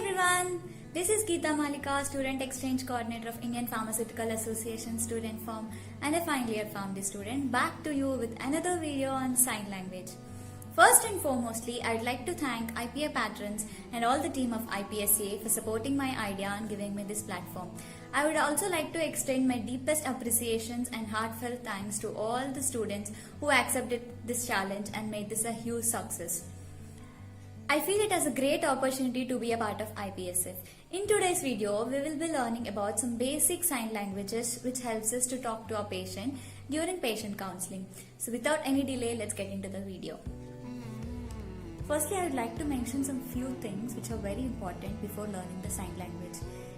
everyone, this is Geeta Malika, Student Exchange Coordinator of Indian Pharmaceutical Association Student Firm, and I finally have found this student back to you with another video on sign language. First and foremostly, I'd like to thank IPA patrons and all the team of IPSA for supporting my idea and giving me this platform. I would also like to extend my deepest appreciations and heartfelt thanks to all the students who accepted this challenge and made this a huge success. I feel it as a great opportunity to be a part of IPSF. In today's video, we will be learning about some basic sign languages which helps us to talk to our patient during patient counseling. So without any delay, let's get into the video. Firstly, I would like to mention some few things which are very important before learning the sign language.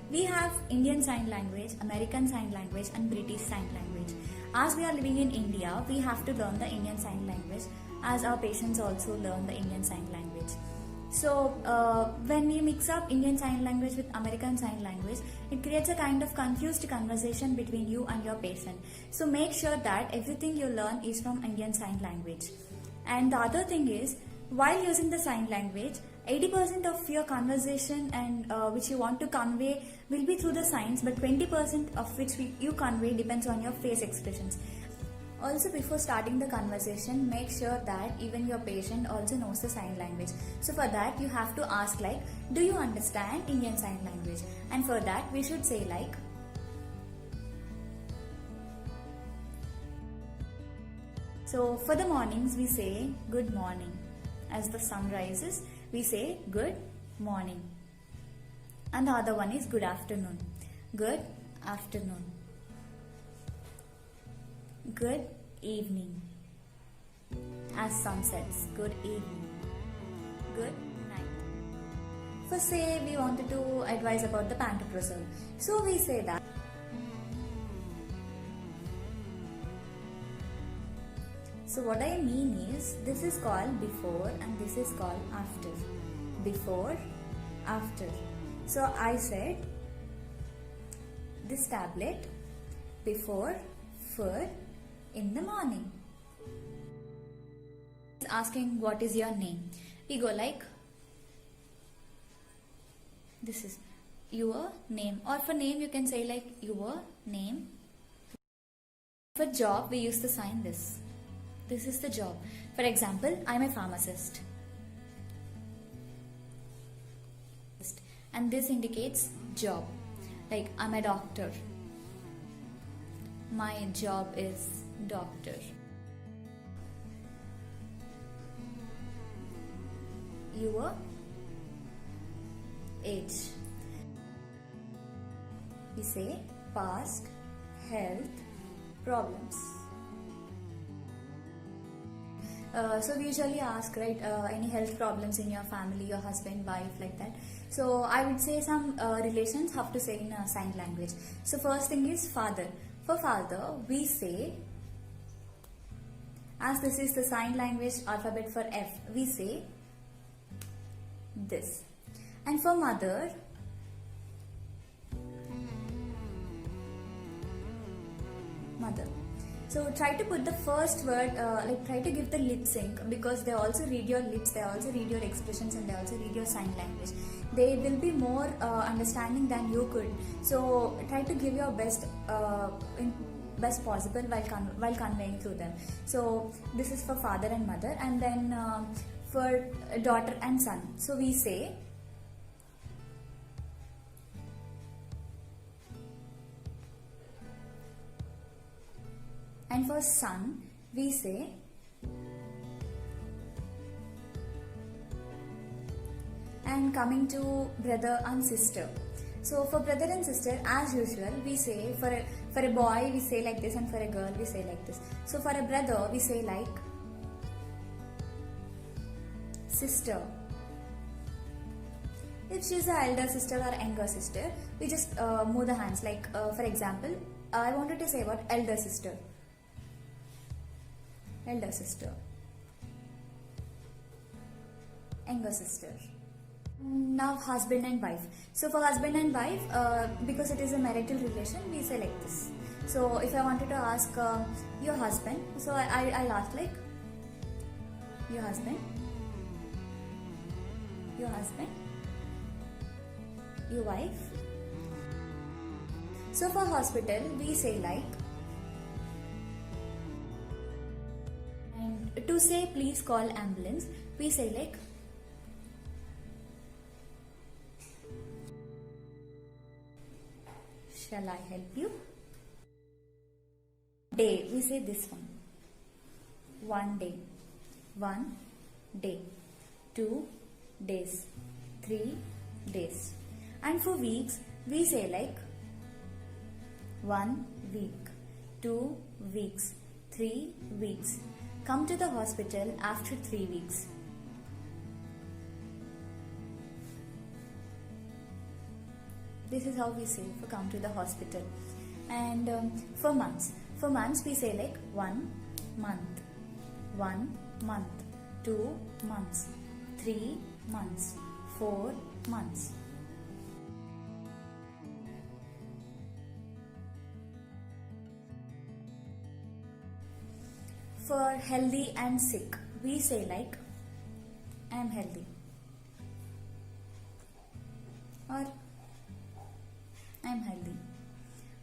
We have Indian Sign Language, American Sign Language and British Sign Language. As we are living in India, we have to learn the Indian Sign Language as our patients also learn the Indian Sign Language. So when we mix up Indian Sign Language with American Sign Language, it creates a kind of confused conversation between you and your patient. So make sure that everything you learn is from Indian Sign Language. And the other thing is, while using the sign language, 80% of your conversation and which you want to convey will be through the signs, but 20% of which you convey depends on your face expressions. Also, before starting the conversation, make sure that even your patient also knows the sign language. So for that, you have to ask like, do you understand Indian Sign Language? And for that, we should say like, so for the mornings, we say good morning. As the sun rises, we say good morning. And the other one is good afternoon. Good afternoon. Good evening. As sun sets, good evening. Good night. First, say we wanted to advise about the pantoprazole. So we say that. So what I mean is, this is called before and this is called after. Before, after. So I said this tablet before, for, in the morning. Asking what is your name. We go like, this is your name, or for name you can say like your name. For job we use the sign this. This is the job. For example, I'm a pharmacist. And this indicates job. Like I'm a doctor. My job is doctor. Your age. We say past, health, problems. So we usually ask, right, any health problems in your family, your husband, wife, like that. So I would say some relations have to say in a sign language. So first thing is father. For father, we say, as this is the sign language alphabet for F, we say this. And for mother, mother. So try to put the first word, like try to give the lip sync, because they also read your lips, they also read your expressions and they also read your sign language. They will be more understanding than you could. So try to give your best best possible while conveying through them. So this is for father and mother, and then for daughter and son. So we say and for son, we say and coming to brother and sister. So for brother and sister, as usual, we say for a boy, we say like this, and for a girl, we say like this. So for a brother, we say like sister. If she's an elder sister or younger sister, we just move the hands. Like for example, I wanted to say about elder sister. Elder sister, younger sister. Now husband and wife. So for husband and wife, because it is a marital relation, we say like this. So if I wanted to ask your husband, so I'll ask like your husband, your wife. So for hospital, we say like, and to say please call ambulance, we say like, shall I help you? Day, we say this one. 1 day. 1 day. 2 days. 3 days. And for weeks, we say like 1 week, 2 weeks, 3 weeks. Come to the hospital after 3 weeks. This is how we say for come to the hospital. And for months we say like 1 month, 1 month, 2 months, 3 months, 4 months. For healthy and sick, we say like, I am healthy, or I am healthy.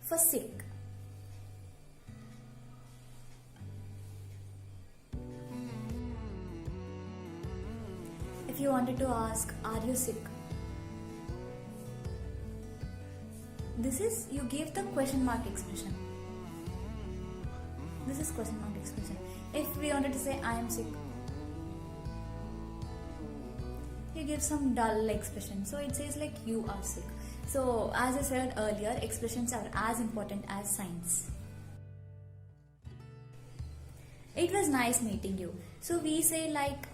For sick, if you wanted to ask, are you sick? This is, you give the question mark expression. This is question mark expression. If we wanted to say, I am sick, you give some dull expression. So it says like, you are sick. So as I said earlier, expressions are as important as signs. It was nice meeting you. So we say like,